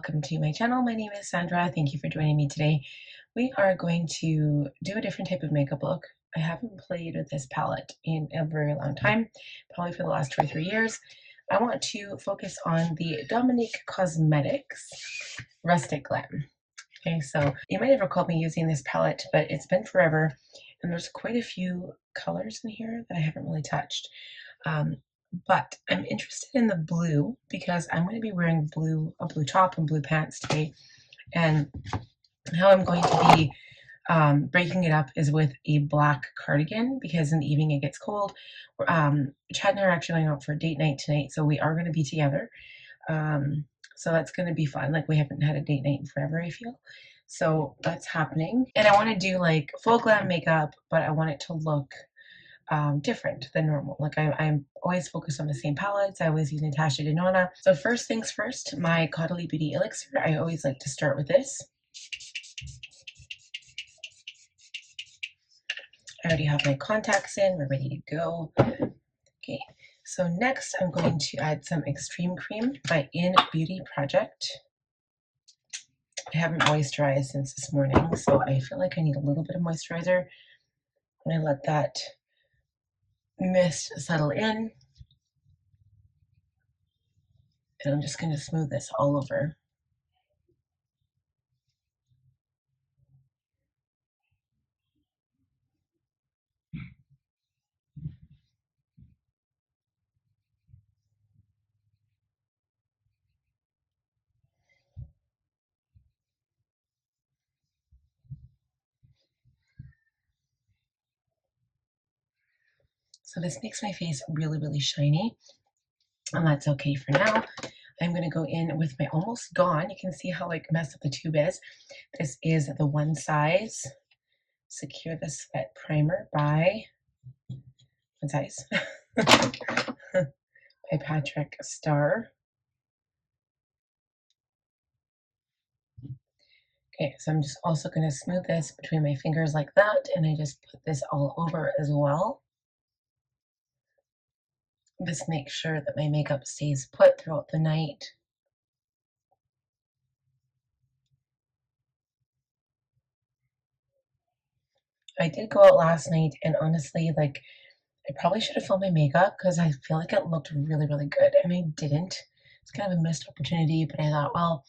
welcome to my channel. My name is Sandra. Thank you for joining me today. We are going to do a different type of makeup look. I haven't played with this palette in a very long time, probably for the last 2 or 3 years. I want to focus on the Dominique Cosmetics Rustic Glam. Okay, so you might have recalled me using this palette, but it's been forever, and there's quite a few colors in here that I haven't really touched. But I'm interested in the blue because I'm going to be wearing a blue top and blue pants today. And how I'm going to be breaking it up is with a black cardigan because in the evening it gets cold. Chad and I are actually going out for a date night tonight, so we are going to be together. So that's going to be fun. Like, we haven't had a date night in forever, I feel. So that's happening. And I want to do like full glam makeup, but I want it to look different than normal. Like, I'm always focused on the same palettes. I always use Natasha Denona. So first things first, my Caudalie Beauty Elixir. I always like to start with this. I already have my contacts in. We're ready to go. Okay, so next I'm going to add some Extreme Cream by Innbeauty Project. I haven't moisturized since this morning, so I feel like I need a little bit of moisturizer. And I let that mist settle in. And I'm just going to smooth this all over. So this makes my face really, really shiny, and that's okay for now. I'm going to go in with my Almost Gone. You can see how like messed up the tube is. This is the One Size Secure the Sweat Primer by One Size by Patrick Starr. Okay, so I'm just also going to smooth this between my fingers like that, and I just put this all over as well. Just make sure that my makeup stays put throughout the night. I did go out last night, and honestly, like, I probably should have filmed my makeup because I feel like it looked really, really good. I mean, I didn't. It's kind of a missed opportunity, but I thought, well,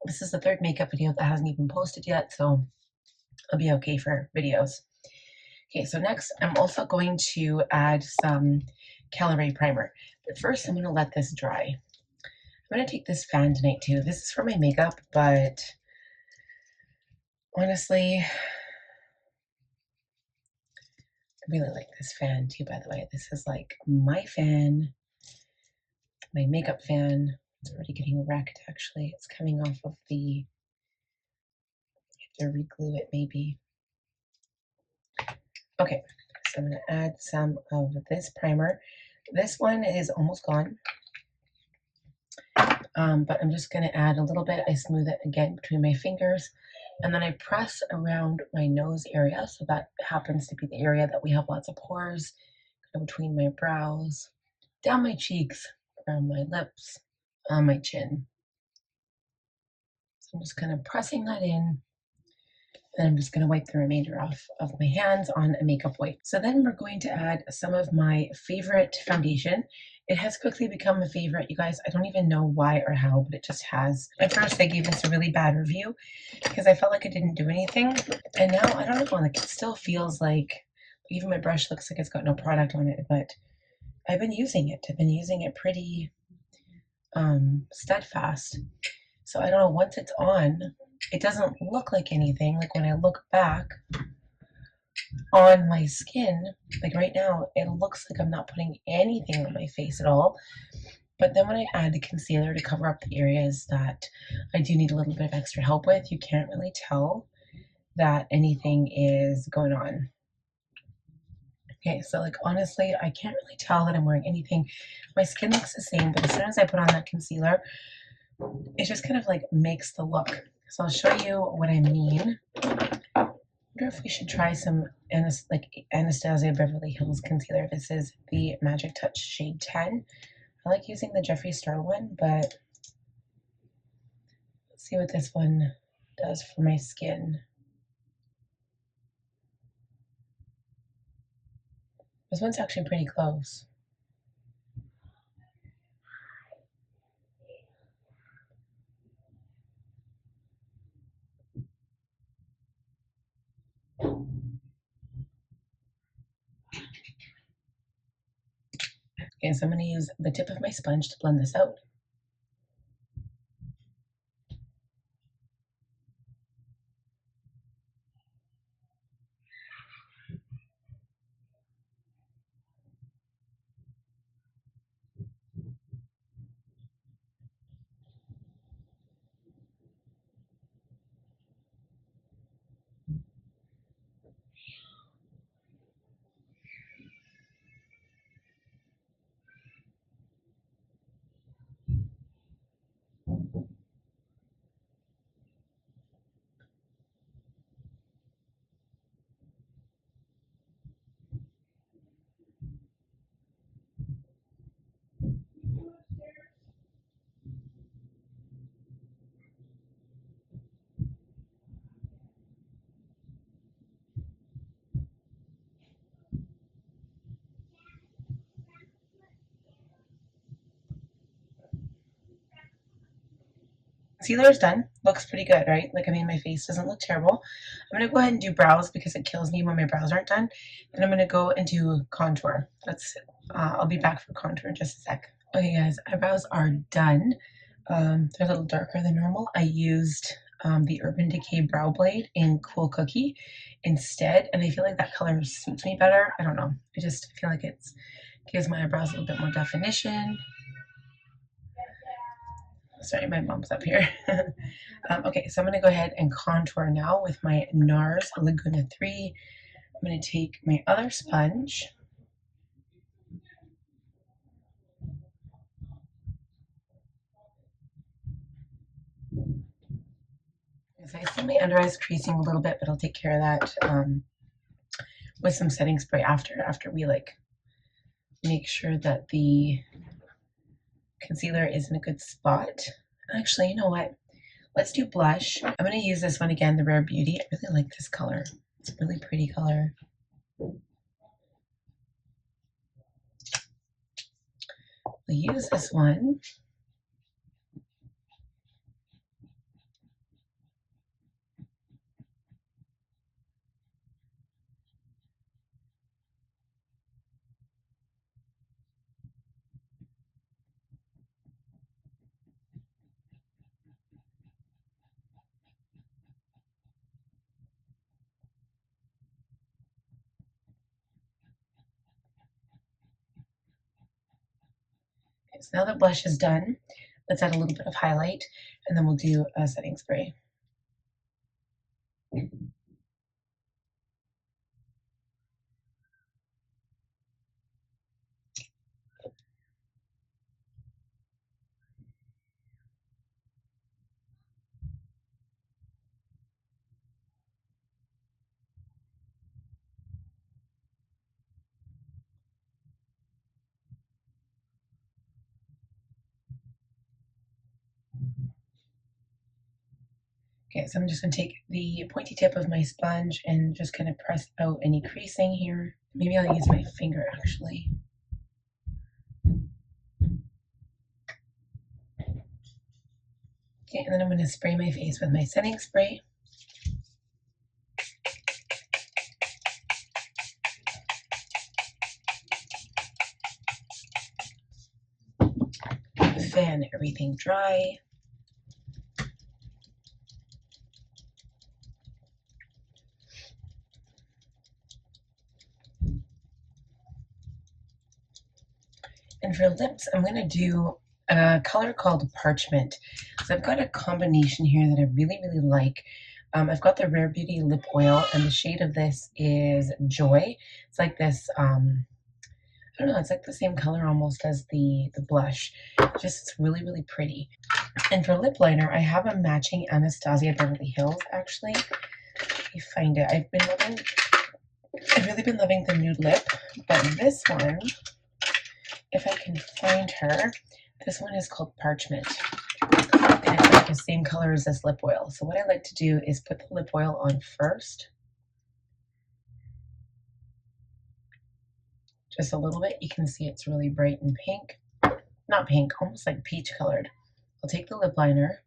this is the third makeup video that hasn't even posted yet, so I'll be okay for videos. Okay, so next I'm also going to add some Caliray primer. But first I'm going to let this dry. I'm going to take this fan tonight too. This is for my makeup, but honestly, I really like this fan too, by the way. This is like my fan, my makeup fan. It's already getting wrecked, actually. It's coming off of the, I have to reglue it maybe. Okay, so I'm going to add some of this primer. This one is almost gone, but I'm just going to add a little bit. I smooth it again between my fingers, and then I press around my nose area. So that happens to be the area that we have lots of pores, kind of between my brows, down my cheeks, around my lips, on my chin. So I'm just kind of pressing that in. Then I'm just going to wipe the remainder off of my hands on a makeup wipe. So then we're going to add some of my favorite foundation. It has quickly become a favorite, you guys. I don't even know why or how, but it just has. At first I gave this a really bad review because I felt like it didn't do anything. And now, I don't know, like, it still feels like, even my brush looks like it's got no product on it, but I've been using it. I've been using it pretty steadfast. So I don't know, once it's on, it doesn't look like anything. Like, when I look back on my skin, like right now, it looks like I'm not putting anything on my face at all. But then when I add the concealer to cover up the areas that I do need a little bit of extra help with, you can't really tell that anything is going on. Okay, so like, honestly, I can't really tell that I'm wearing anything. My skin looks the same, but as soon as I put on that concealer, it just kind of like makes the look. So I'll show you what I mean. I wonder if we should try some Anastasia Beverly Hills concealer. This is the Magic Touch Shade 10. I like using the Jeffree Star one, but Let's see what this one does for my skin. This one's actually pretty close. Okay, so I'm going to use the tip of my sponge to blend this out. Concealer is done. Looks pretty good, right? Like, I mean, my face doesn't look terrible. I'm going to go ahead and do brows because it kills me when my brows aren't done. And I'm going to go and do contour. I'll be back for contour in just a sec. Okay, guys, eyebrows are done. They're a little darker than normal. I used the Urban Decay Brow Blade in Cool Cookie instead, and I feel like that color suits me better. I don't know. I just feel like it gives my eyebrows a little bit more definition. Sorry, my mom's up here. Okay, so I'm going to go ahead and contour now with my Nars Laguna 3. I'm going to take my other sponge. So I see my under eyes creasing a little bit, but I'll take care of that with some setting spray after we like make sure that the concealer is in a good spot. Actually, you know what? Let's do blush. I'm going to use this one again, the Rare Beauty. I really like this color. It's a really pretty color. We'll use this one. So now that blush is done, let's add a little bit of highlight, and then we'll do a setting spray. Okay, so I'm just going to take the pointy tip of my sponge and just kind of press out any creasing here. Maybe I'll use my finger actually. Okay, and then I'm going to spray my face with my setting spray. Fan everything dry. And for lips, I'm going to do a color called Parchment. So I've got a combination here that I really, really like. I've got the Rare Beauty Lip Oil, and the shade of this is Joy. It's like this, I don't know, it's like the same color almost as the blush. Just, it's really, really pretty. And for lip liner, I have a matching Anastasia Beverly Hills, actually. Let me find it. I've really been loving the Nude lip, but this one, if I can find her, this one is called Parchment. And it's the same color as this lip oil. So what I like to do is put the lip oil on first. Just a little bit. You can see it's really bright and pink. Not pink, almost like peach colored. I'll take the lip liner.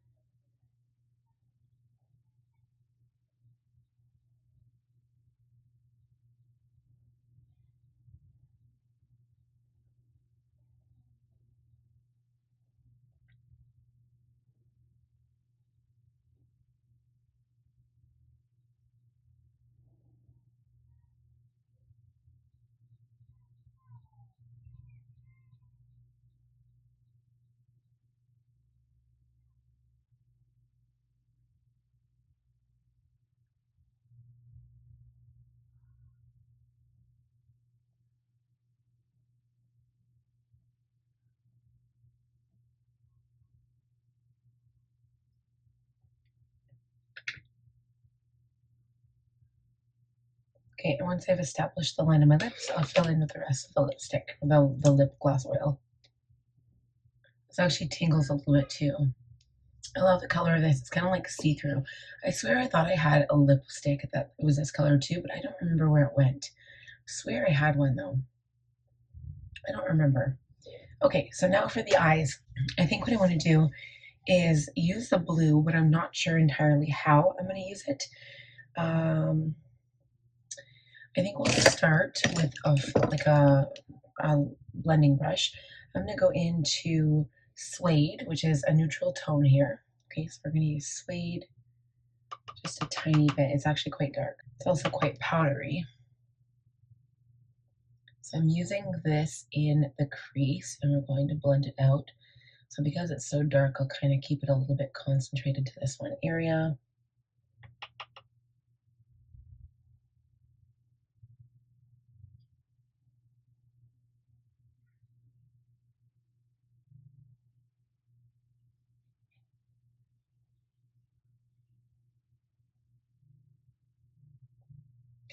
Okay, and once I've established the line of my lips, I'll fill in with the rest of the lipstick, the lip gloss oil. This actually tingles a little bit too. I love the color of this. It's kind of like see-through. I swear I thought I had a lipstick that was this color too, but I don't remember where it went. I swear I had one though. I don't remember. Okay, so now for the eyes. I think what I want to do is use the blue, but I'm not sure entirely how I'm going to use it. I think we'll start with a blending brush. I'm going to go into Suede, which is a neutral tone here. Okay, so we're going to use Suede just a tiny bit. It's actually quite dark. It's also quite powdery. So I'm using this in the crease and we're going to blend it out. So because it's so dark, I'll kind of keep it a little bit concentrated to this one area.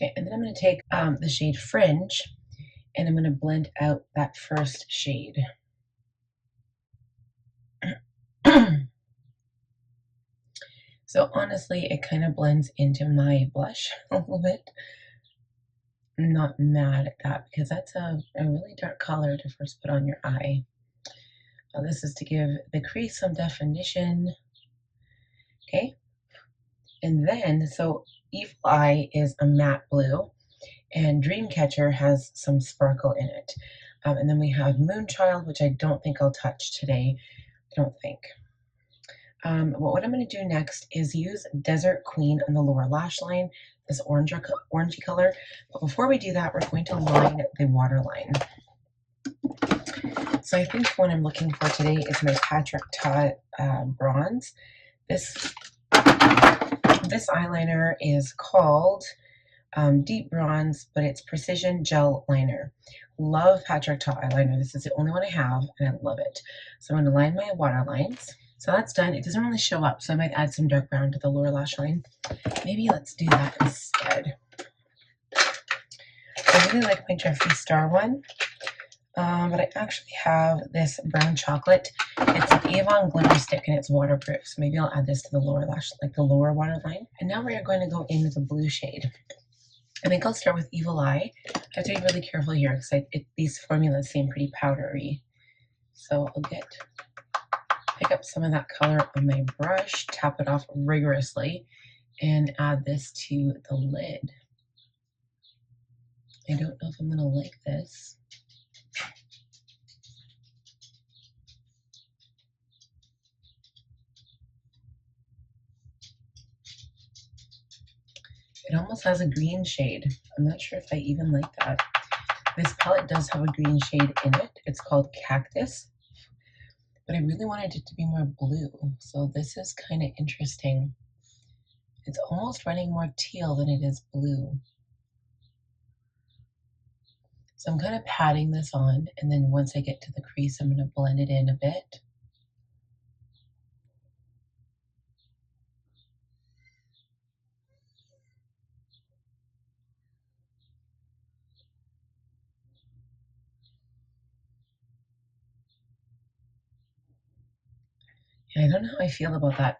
Okay, and then I'm going to take the shade Fringe, and I'm going to blend out that first shade. So honestly, it kind of blends into my blush a little bit. I'm not mad at that because that's a really dark color to first put on your eye. This is to give the crease some definition. Okay, and then, so Evil Eye is a matte blue, and Dreamcatcher has some sparkle in it. And then we have Moonchild, which I don't think I'll touch today. I don't think. But what I'm going to do next is use Desert Queen on the lower lash line, this orangey color. But before we do that, we're going to line the waterline. So I think what I'm looking for today is my Terracotta bronze. This eyeliner is called Deep Bronze, but it's Precision Gel Liner. Love Terracotta eyeliner. This is the only one I have, and I love it. So I'm going to line my water lines. So that's done. It doesn't really show up, so I might add some dark brown to the lower lash line. Maybe let's do that instead. I really like my Jeffree Star one, but I actually have this brown chocolate. It's an Avon glitter stick and it's waterproof, so maybe I'll add this to the lower lash, like the lower waterline. And now we're going to go in with a blue shade. I think I'll start with Evil Eye. I have to be really careful here because these formulas seem pretty powdery. So I'll pick up some of that color on my brush, tap it off rigorously, and add this to the lid. I don't know if I'm going to like this. It almost has a green shade. I'm not sure if I even like that. This palette does have a green shade in it. It's called Cactus, but I really wanted it to be more blue. So this is kind of interesting. It's almost running more teal than it is blue. So I'm kind of patting this on, and then once I get to the crease, I'm going to blend it in a bit. Yeah, I don't know how I feel about that.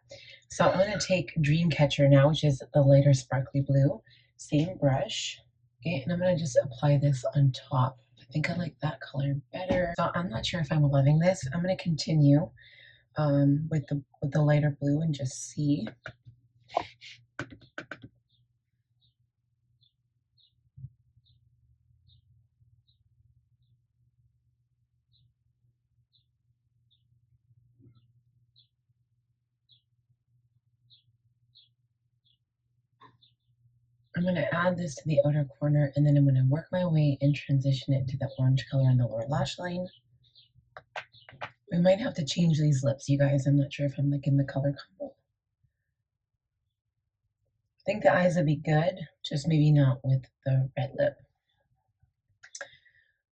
So I'm going to take Dreamcatcher now, which is the lighter sparkly blue. Same brush. Okay, and I'm going to just apply this on top. I think I like that color better. So I'm not sure if I'm loving this. I'm going to continue with the lighter blue and just see. I'm going to add this to the outer corner, and then I'm going to work my way and transition it to the orange color on the lower lash line. We might have to change these lips, you guys. I'm not sure if I'm liking the color combo. I think the eyes would be good, just maybe not with the red lip.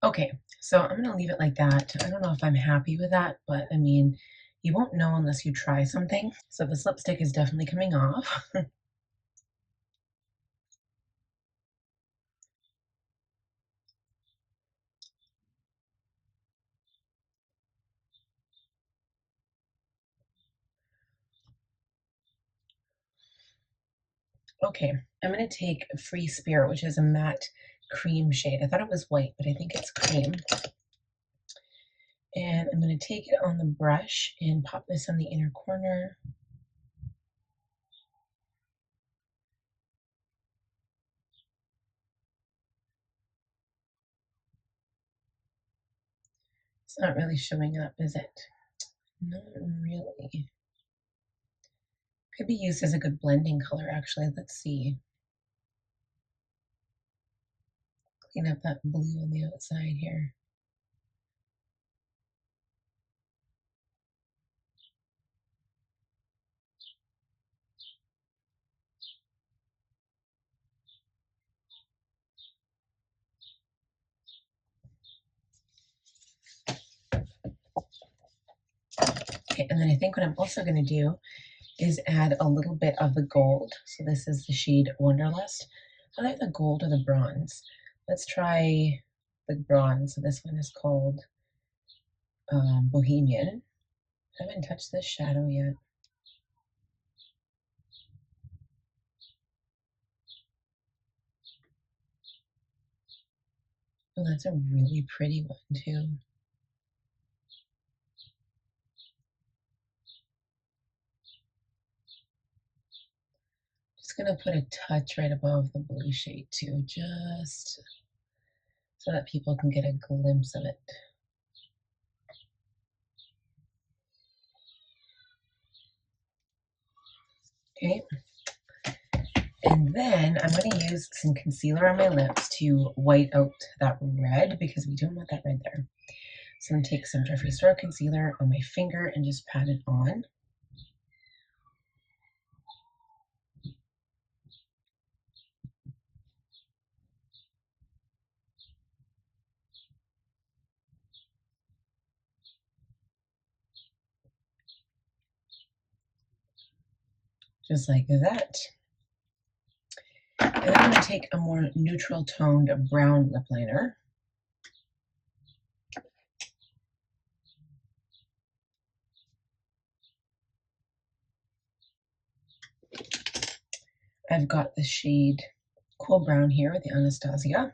Okay, so I'm going to leave it like that. I don't know if I'm happy with that, but I mean, you won't know unless you try something. So this lipstick is definitely coming off. Okay, I'm going to take Free Spirit, which is a matte cream shade. I thought it was white, but I think it's cream. And I'm going to take it on the brush and pop this on the inner corner. It's not really showing up, is it? Not really. Could be used as a good blending color, actually. Let's see. Clean up that blue on the outside here. Okay, and then I think what I'm also going to do is add a little bit of the gold. So this is the shade Wanderlust. I like the gold or the bronze. Let's try the bronze. So this one is called Bohemian. I haven't touched this shadow yet. Oh, that's a really pretty one too. Just gonna put a touch right above the blue shade too, just so that people can get a glimpse of it. Okay. And then I'm going to use some concealer on my lips to white out that red because we don't want that red there. So I'm going to take some Jeffree Star concealer on my finger and just pat it on. Just like that. And then I'm going to take a more neutral toned brown lip liner. I've got the shade Cool Brown here with the Anastasia.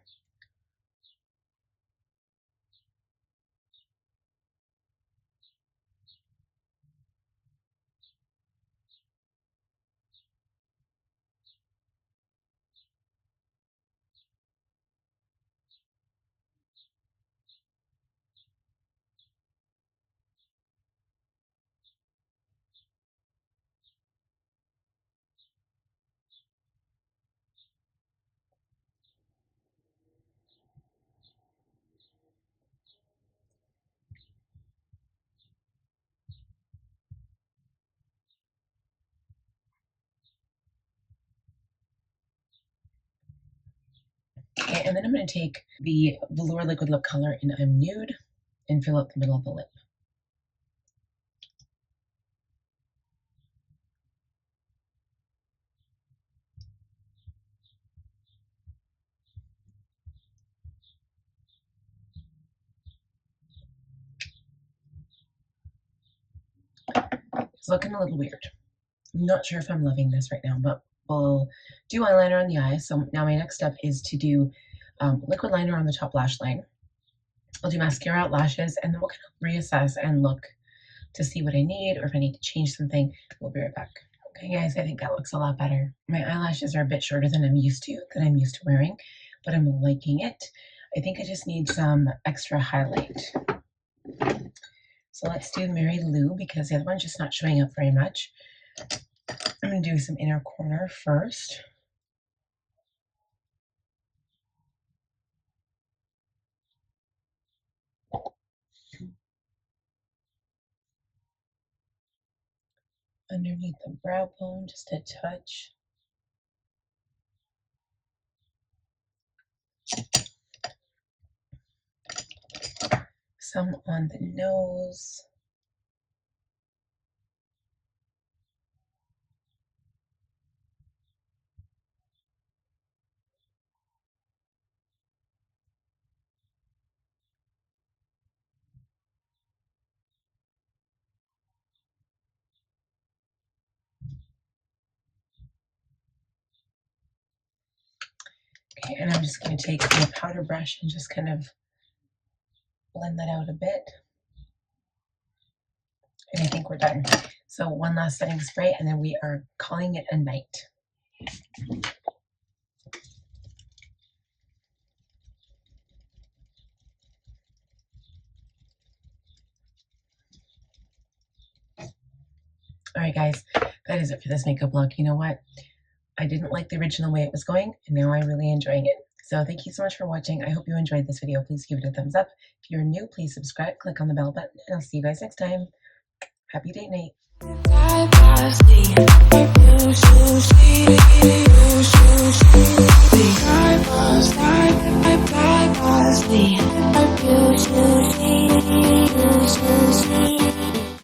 Okay, and then I'm going to take the Velour liquid lip color in I'm Nude and fill out the middle of the lip. It's looking a little weird. I'm not sure if I'm loving this right now, but we'll do eyeliner on the eyes. So now my next step is to do liquid liner on the top lash line. I'll do mascara at lashes, and then we'll kind of reassess and look to see what I need or if I need to change something. We'll be right back. Okay, guys, I think that looks a lot better. My eyelashes are a bit shorter than I'm used to wearing, but I'm liking it. I think I just need some extra highlight. So let's do Mary Lou because the other one's just not showing up very much. I'm going to do some inner corner first. Underneath the brow bone, just a touch. Some on the nose. Okay, and I'm just going to take my powder brush and just kind of blend that out a bit. And I think we're done. So one last setting spray, and then we are calling it a night. Alright guys, that is it for this makeup look. You know what? I didn't like the original way it was going, and now I'm really enjoying it. So thank you so much for watching. I hope you enjoyed this video. Please give it a thumbs up. If you're new, please subscribe, click on the bell button, and I'll see you guys next time. Happy date night.